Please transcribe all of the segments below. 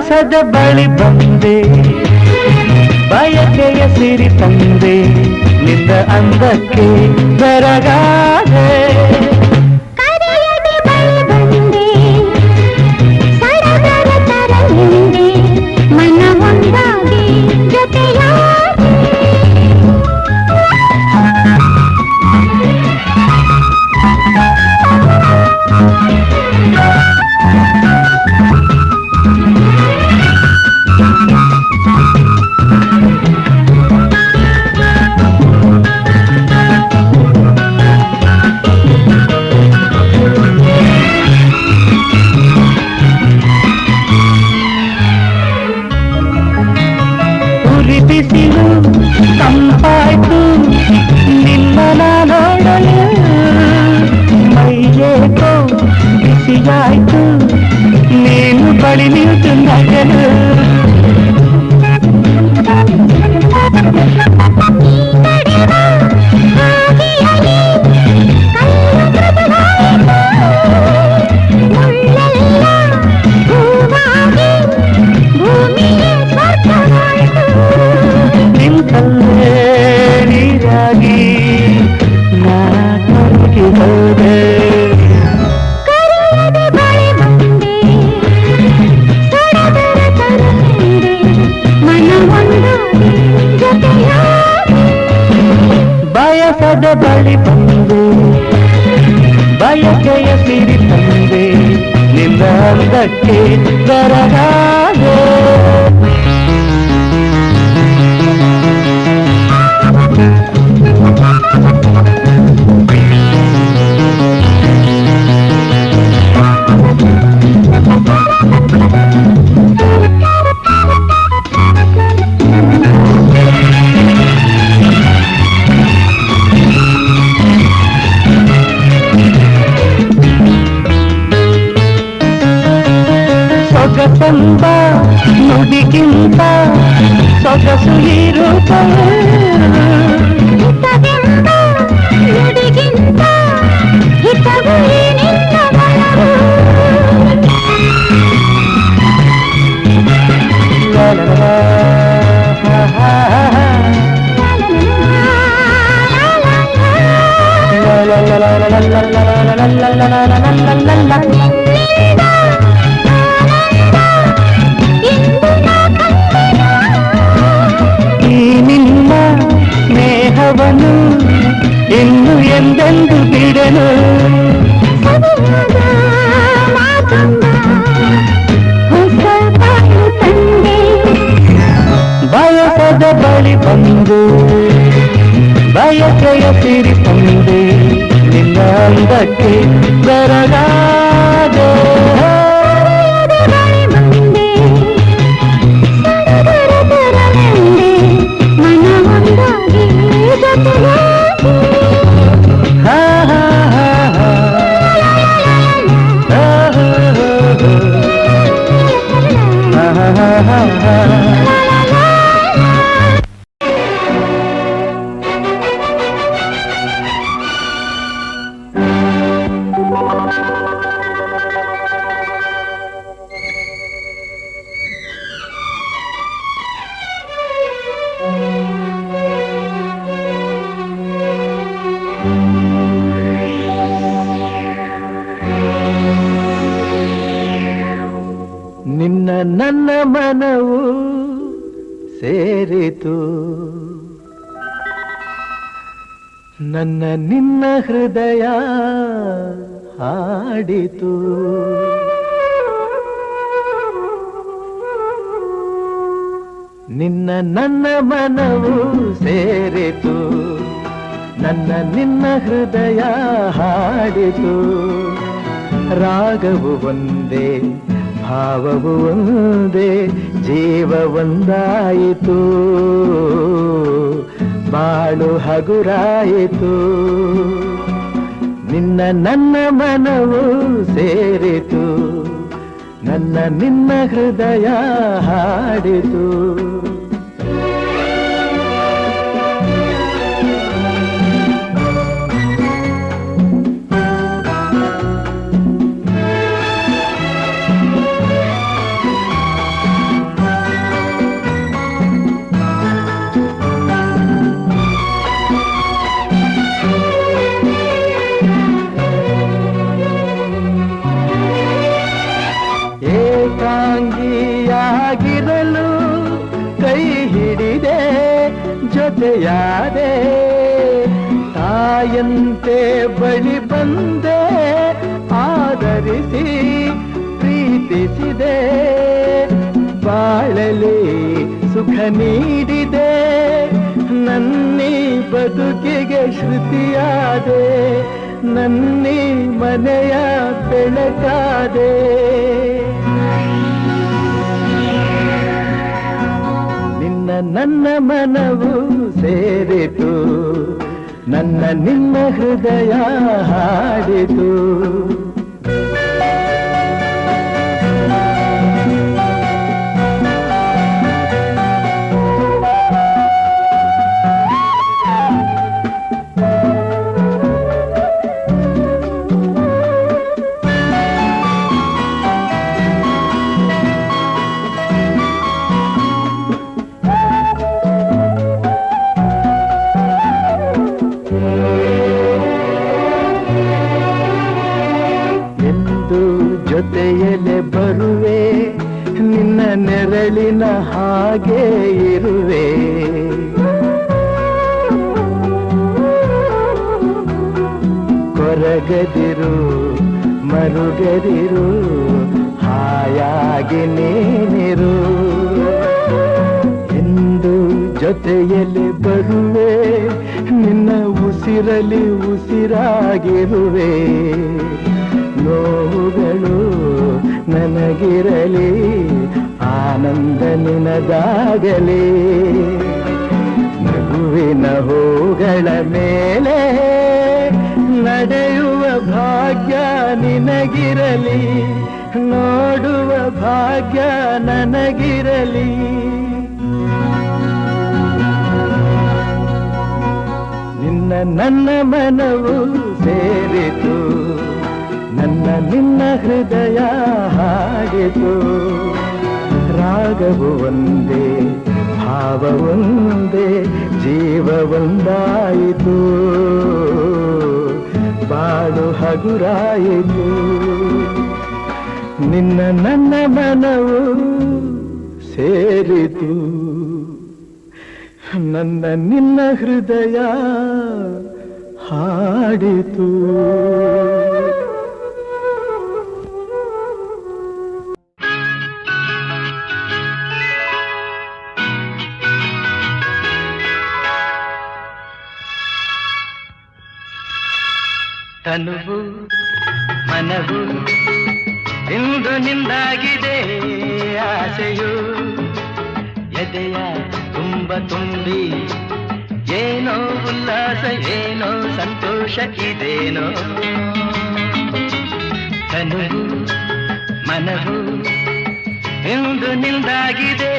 ಬಯಸದ ಬಳಿ ಬಂದೆ ಬಯಕೆಯ ಸಿರಿ ತಂದೆ ನಿನ್ನ ಅಂದಕ್ಕೆ ಬೆರಗಾದೆ ಬಿಸಿಲು ತಂಪಾಯ್ತು ನಿನ್ನ ನೋಡಲು ಮೈಯೇಕೋ ಬಿಸಿಯಾಯ್ತು ನೀನು ಬಳಿ ನಿಂತು ನಗಲು ನೀರಾಗಿ ನಾಟಕ್ಕೆ ಹೋದೆ ಬಯಸದ ಬಳಿ ಬಂದು ಬಯಕೆಯ ಸಿರಿ ತಂದೆ ನಿನ್ನ ಅಂದಕ್ಕೆ ಬೆರಗಾದೆ ಸೊಗಸಂಬ ನುಡಿಗಿಂತ ಸೊಗಸು ಇರುತ್ತದೆ ನುಡಿಗಿಂತ ಹಿತವು ನಿನ್ನ ಮನವು ನಿನ್ನ ಸ್ನೇಹವನು ಇನ್ನು ಎಂದೆಂದು ಬಿಡಲು ಬಯಸದ ಬಳಿ ಬಂದು ಬಯಕೆಯ ಸಿರಿ ತಂದೆ ನಿನ್ನ ಅಂದಕ್ಕೆ ಬೆರಗಾದೆ ನಿನ್ನ ನನ್ನ ಮನವು ಸೇರಿತು ನನ್ನ ನಿನ್ನ ಹೃದಯ ಹಾಡಿತು ನಿನ್ನ ನನ್ನ ಮನವು ಸೇರಿತು ನನ್ನ ನಿನ್ನ ಹೃದಯ ಹಾಡಿತು ರಾಗವು ಒಂದೇ ಭಾವವು ಒಂದೇ ಜೀವ ಒಂದಾಯಿತು ಬಾಳು ಹಗುರಾಯಿತು ನಿನ್ನ ನನ್ನ ಮನವು ಸೇರಿತು ನನ್ನ ನಿನ್ನ ಹೃದಯ ಹಾಡಿತು ಹಿಡಿದೆ ಜೊತೆಯಾದೆ ತಾಯಂತೆ ಬಳಿ ಬಂದೆ ಆದರಿಸಿ ಪ್ರೀತಿಸಿದೆ ಬಾಳಲಿ ಸುಖ ನೀಡಿದೆ ನನ್ನಿ ಬದುಕಿಗೆ ಶ್ರುತಿಯಾದೆ ನನ್ನಿ ಮನೆಯ ಬೆಳಕಾದೆ ನಿನ್ನ ನನ್ನ ಮನವು ಸೇರಿತು ನನ್ನ ನಿನ್ನ ಹೃದಯ ಹಾಡಿತು ಜೊತೆಯಲೆ ಬರುವೆ ನಿನ್ನ ನೆರಳಿನ ಹಾಗೆ ಇರುವೆ ಕೊರಗದಿರು ಮರುಗದಿರು ಹಾಯಾಗಿ ನೀನಿರು ಎಂದು ಜೊತೆಯಲೆ ಬರುವೆ ನಿನ್ನ ಉಸಿರಲಿ ಉಸಿರಾಗಿರುವೆ ನೋವುಗಳು ನನಗಿರಲಿ ಆನಂದ ನಿನದಾಗಲಿ ನಗುವಿನ ಹೂಗಳ ಮೇಲೆ ನಡೆಯುವ ಭಾಗ್ಯ ನಿನಗಿರಲಿ ನೋಡುವ ಭಾಗ್ಯ ನನಗಿರಲಿ ನಿನ್ನ ನನ್ನ ಮನವು ಸೇರಿತು ನನ್ನ ನಿನ್ನ ಹೃದಯ ಹಾಡಿತು ರಾಗವು ಒಂದೇ ಭಾವ ಒಂದೇ ಜೀವ ಒಂದಾಯಿತು ಬಾಳು ಹಗುರಾಯಿತು ನಿನ್ನ ನನ್ನ ಮನವು ಸೇರಿತು ನನ್ನ ನಿನ್ನ ಹೃದಯ ಹಾಡಿತು ತನುವು ಮನವು ಇಂದು ನಿಂದಾಗಿದೆ ಆಸೆಯು ಎದೆಯ ತುಂಬ ತುಂಬಿ ಏನೋ ಉಲ್ಲಾಸ ಏನೋ ಸಂತೋಷ ಇದೇನೋ ತನುವು ಮನವು ಇಂದು ನಿಂದಾಗಿದೆ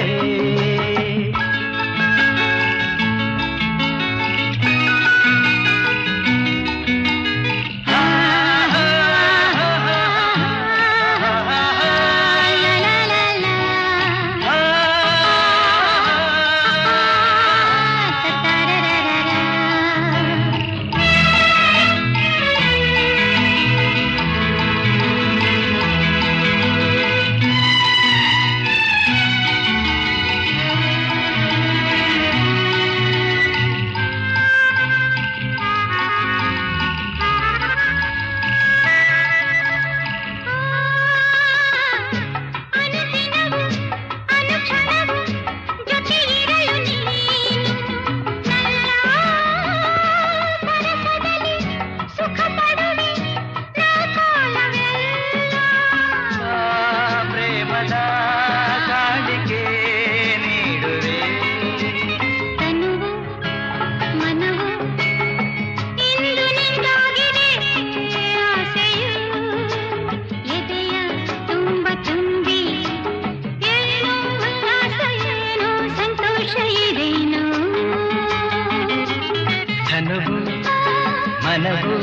ಮನವು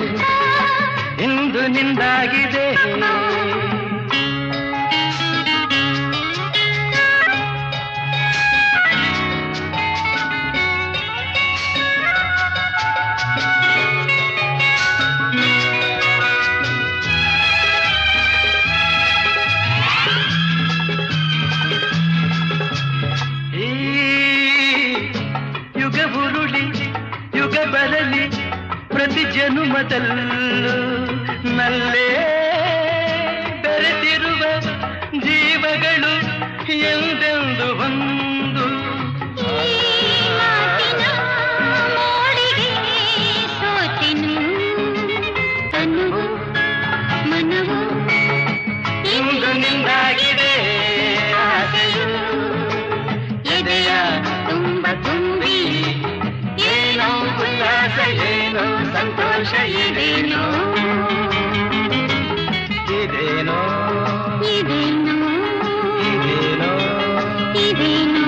ಇಂದು ನಿಂದಾಗಿದೆ ಈ ರೂಪದಲ್ಲೂ ನಲ್ಲೇ ಬೆರೆತಿರುವ ಜೀವಗಳು ಎಂದೆಂದು ಒಂದು ಇಂದು ನಿಂದಾಗಿದೆ ಆಸೆಯು ಎದೆಯ ತುಂಬ ತುಂಬಿ ಏನೋ ಉಲ್ಲಾಸ ಏನೋ ಸಂತೋಷ ಇದೇನೋ ಇದೇನೋ ಇದೇನೋ ಇದೇನೋ ಇದೇನೋ.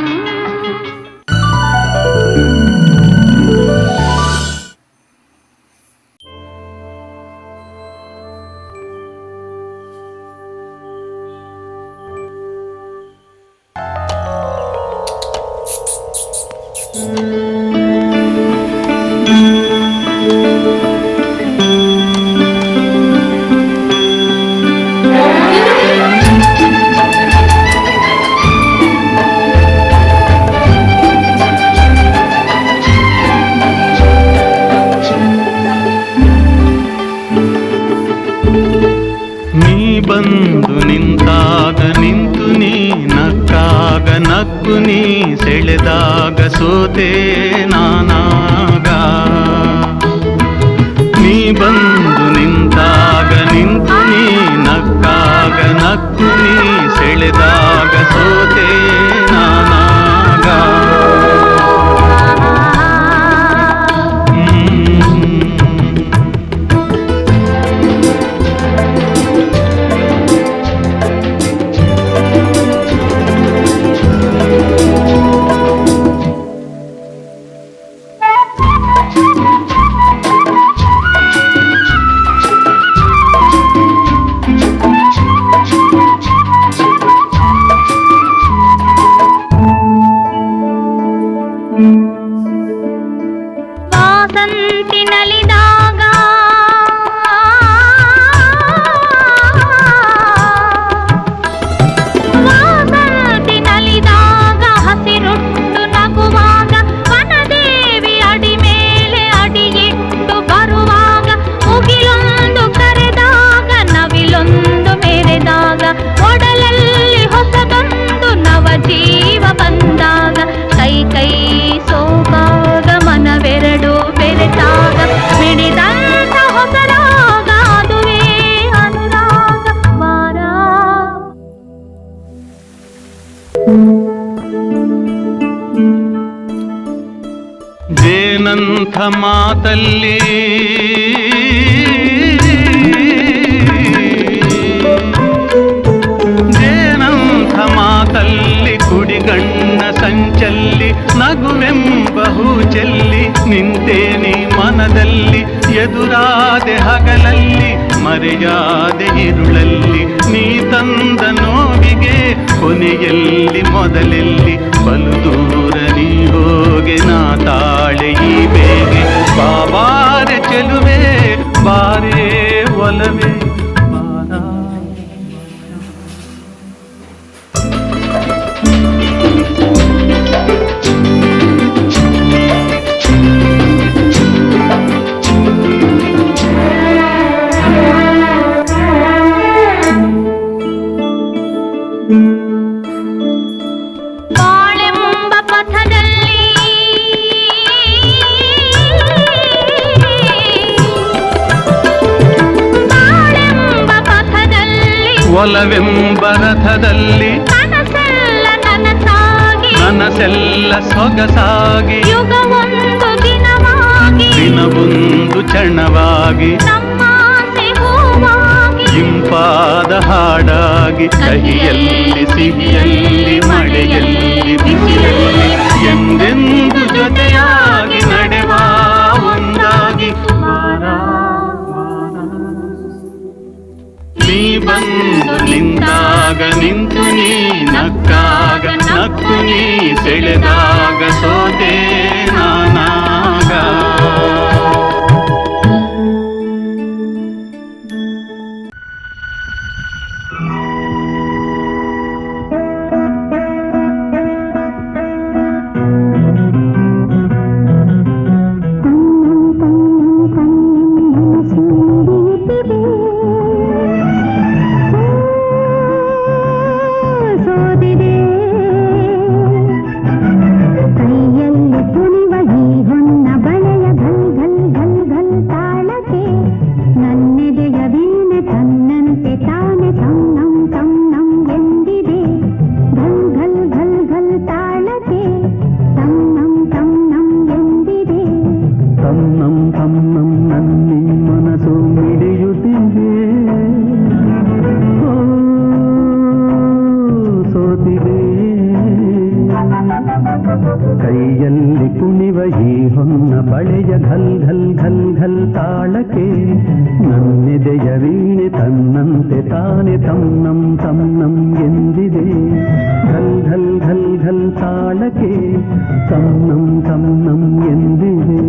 ಬಂದು ನಿಂತಾಗ ನಿಂತು ನೀ ನಕ್ಕಾಗ ನಕ್ಕು ನೀ ಸೆಳೆದಾಗ ಸೋತೆ ನಾನಾಗ ನೀ ಬಂದು ನಿಂತಾಗ ನಿಂತು ನೀ ನಕ್ಕಾಗ ನಕ್ಕು ನೀ ಸೆಳೆದಾಗ ಸೋತೆ ನಾನಾಗ ಜೇನಂಥ ಮಾತಲ್ಲಿ ಜೇನಂಥ ಮಾತಲ್ಲಿ ಕುಡಿಗಣ್ಣ ಸಂಚಲ್ಲಿ ನಗುವೆಂಬ ಹೂಚೆಲ್ಲಿ ನಿಂತೇನಿ ಮನದಲ್ಲಿ ಎದುರಾದೆ ಹಗಲಲ್ಲಿ ಮರೆಯಾದೆ ಇರುಳಲ್ಲಿ ನೀ ತಂದ ನೋವಿಗೆ ಕೊನೆಯಲ್ಲಿ ಮೊದಲೆಲ್ಲಿ ಬಲು ದೂರ ನೀ ಹೋಗೆ ನಾ ತಾಳೆ ಈ ಬೇಗೆ ಬಾಬಾರೆ ಚೆಲುವೆ ಬಾರೇ ಒಲವೇ ಒಲವೆಂಬ ರಥದಲ್ಲಿ ನನಸೆಲ್ಲ ಸೊಗಸಾಗಿ ದಿನವೊಂದು ಕ್ಷಣವಾಗಿ ಇಂಪಾದ ಹಾಡಾಗಿ ಕಹಿಯಲ್ಲಿ ಸಿಹಿಯಲ್ಲಿ ಮಳೆಯಲ್ಲಿ ಬಿಸಿಲಲ್ಲಿ ಎಂದೆಂದು ಜೊತೆಯಾಗಿ ನಡೆವ ಒಂದಾಗಿ ನೀ ಬಂದು ನಿಂತಾಗ ನಿಂತು ನೀ ನಕ್ಕಾಗ ನಕ್ಕು ನೀ ಸೆಳೆದಾಗ ಸೋತೆ ನಾನಾಗ ತನ್ನಂ ತನ್ನಂ ಎಂದಿದೆ ಘಲ್ ಘಲ್ ಘಲ್ ಘಲ್ ತಾಳಕ್ಕೆ ತನ್ನಂ ತನ್ನಂ ಎಂದಿದೆ.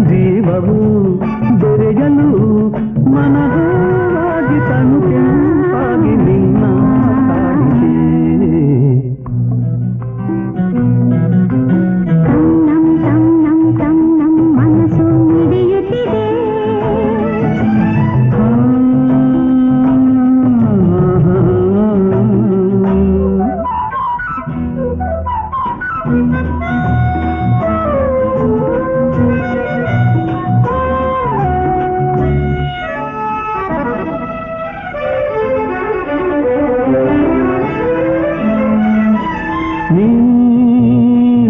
ಜೀವವು ಬೆರೆಯಲು ಮನವಾಗಿ ತನು ಕೆಂಪಾಗಿ ನಿನ್ನ ಕಾಡಿದೆ. ತನ್ನಂ ತನ್ನಂ ತನ್ನಂ ಮನಸ್ಸು ಮಿಡಿಯುತ್ತಿದೆ. ನೀ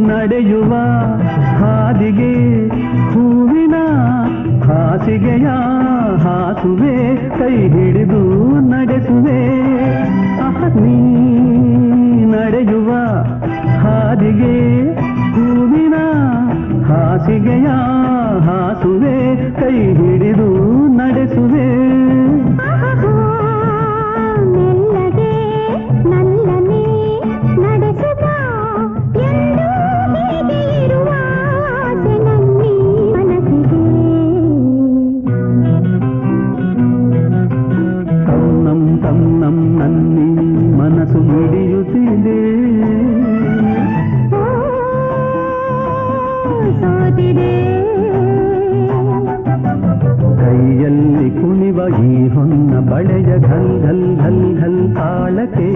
ನಡೆಯುವ ಹಾದಿಗೆ ಹೂವಿನ ಹಾಸಿಗೆಯ ಹಾಸುವೆ ಕೈ ಹಿಡಿದು ನಡೆಸುವೆ. ನೀ ನಡೆಯುವ ಹಾದಿಗೆ ಹೂವಿನ ಹಾಸಿಗೆಯ ಹಾಸುವೆ ಕೈ ಹಿಡಿದು ನಡೆಸುವೆ. ಮೆಲ್ಲಗೆ ನಲ್ಲನೆ ನಡೆಸುವ ಎಂದು ಹೀಗೆ ಇರುವ ಆಸೆ ನನ್ನಿ ಮನಸ್ಸಿಗೆ. ತನ್ನಂ ತನ್ನಂ ನನ್ನಿ ಮನಸ್ಸು ಮಿಡಿಯುತ್ತಿದೆ. ಸೋತಿದೆ ಕೈಯಲ್ಲಿ ಕುಣಿವ ಈ ಹೊನ್ನ ಬಳೆಯ ಘಲ್ ಘಲ್ ಘಲ್ ಘಲ್ ತಾಳಕ್ಕೆ